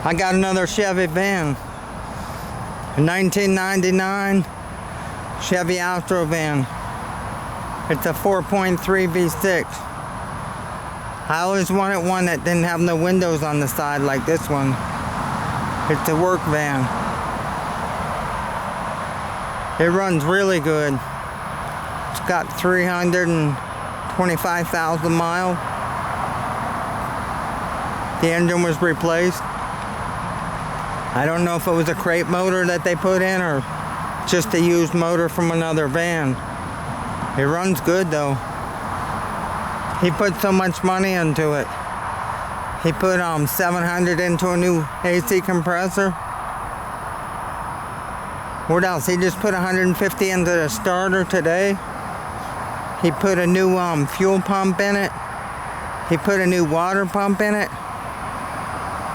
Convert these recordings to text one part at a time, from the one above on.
I got another Chevy van. A 1999 Chevy Astro van. It's a 4.3 V6. I always wanted one that didn't have no windows on the side like this one. It's a work van. It runs really good. It's got 325,000 miles. The engine was replaced. I don't know if it was a crate motor that they put in or just a used motor from another van. It runs good though. He put so much money into it. He put $700 into a new AC compressor. What else? He just put $150 into the starter today. He put a new fuel pump in it. He put a new water pump in it.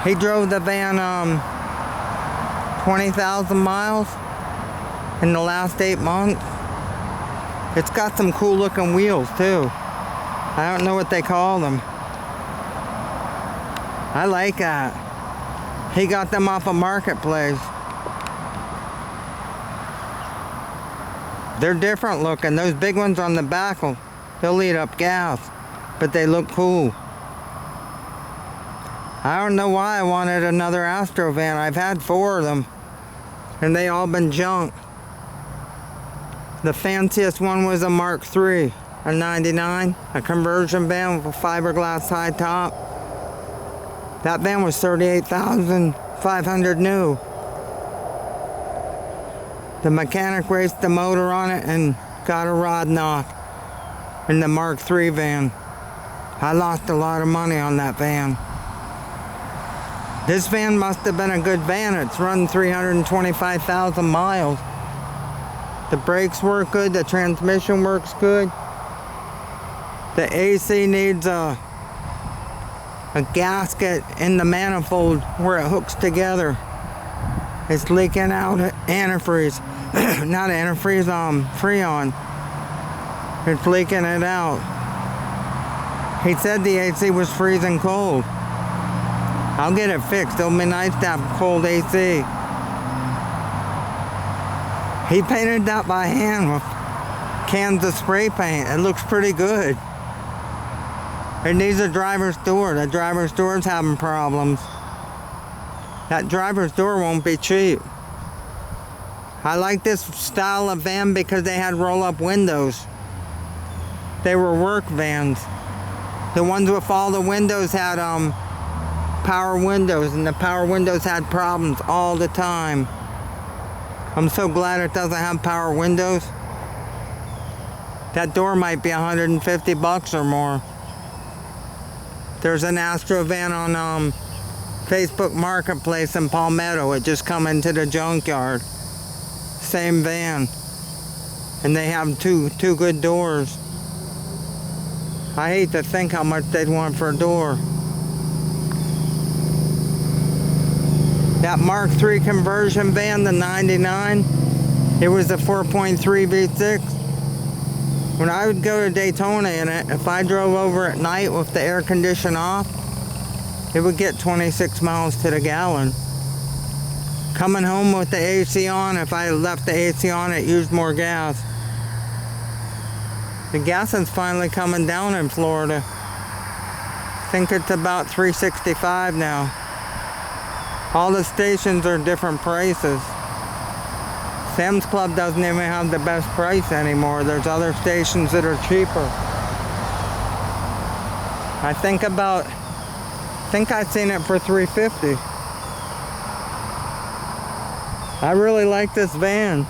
He drove the van 20,000 miles in the last 8 months. It's got some cool looking wheels too. I don't know what they call them. I like that. He got them off a marketplace. They're different looking. Those big ones on the back they'll eat up gas, but they look cool. I don't know why I wanted another Astro van. I've had 4 of them, and they all been junk. The fanciest one was a Mark III, a 99, a conversion van with a fiberglass high top. That van was $38,500 new. The mechanic raced the motor on it and got a rod knock in the Mark III van. I lost a lot of money on that van. This van must have been a good van. It's run 325,000 miles. The brakes work good, the transmission works good. The AC needs a gasket in the manifold where it hooks together. It's leaking out antifreeze. Not antifreeze, Freon. It's leaking it out. He said the AC was freezing cold. I'll get it fixed. It'll be nice to have cold AC. He painted that by hand with cans of spray paint. It looks pretty good. It needs a driver's door. The driver's door's having problems. That driver's door won't be cheap. I like this style of van because they had roll-up windows. They were work vans. The ones with all the windows had power windows, and the power windows had problems all the time. I'm so glad it doesn't have power windows. That door might be $150 or more. There's an Astro van on Facebook Marketplace in Palmetto. It just come into the junkyard. Same van. And they have two good doors. I hate to think how much they'd want for a door. That Mark III conversion van, the 99, it was a 4.3 V6. When I would go to Daytona in it, if I drove over at night with the air condition off, it would get 26 miles to the gallon. Coming home with the AC on, if I left the AC on, it used more gas. The gas is finally coming down in Florida. I think it's about $3.65 now. All the stations are different prices. Sam's Club doesn't even have the best price anymore. There's other stations that are cheaper. I think I've seen it for $3.50. I really like this van.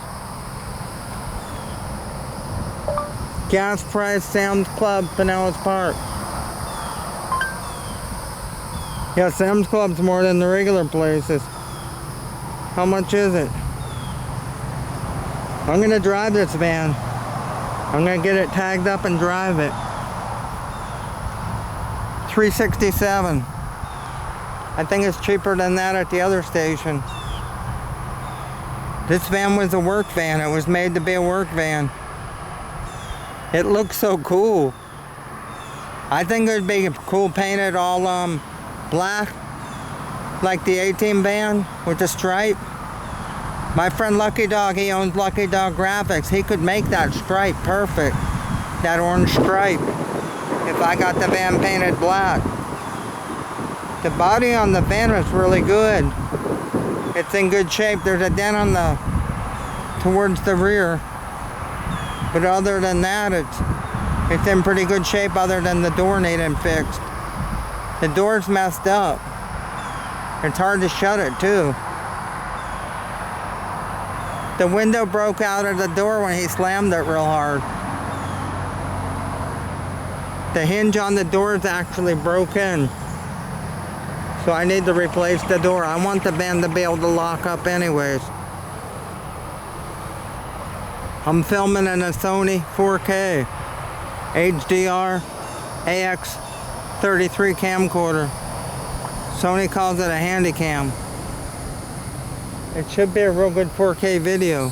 Gas price, Sam's Club, Pinellas Park. Yeah, Sam's Club's more than the regular places. How much is it? I'm gonna drive this van. I'm gonna get it tagged up and drive it. $367. I think it's cheaper than that at the other station. This van was a work van. It was made to be a work van. It looks so cool. I think it would be cool painted all black like the 18 van with the stripe. My friend Lucky Dog, he owns Lucky Dog Graphics. He could make that stripe perfect, that orange stripe, if I got the van painted black. The body on the van is really good. It's in good shape. There's a dent on towards the rear, but other than that, it's in pretty good shape. Other than the door needing fixed. The door's messed up. It's hard to shut it too. The window broke out of the door when he slammed it real hard. The hinge on the door is actually broken. So I need to replace the door. I want the van to be able to lock up anyways. I'm filming in a Sony 4K HDR AX33 camcorder. Sony calls it a handy cam. It should be a real good 4K video.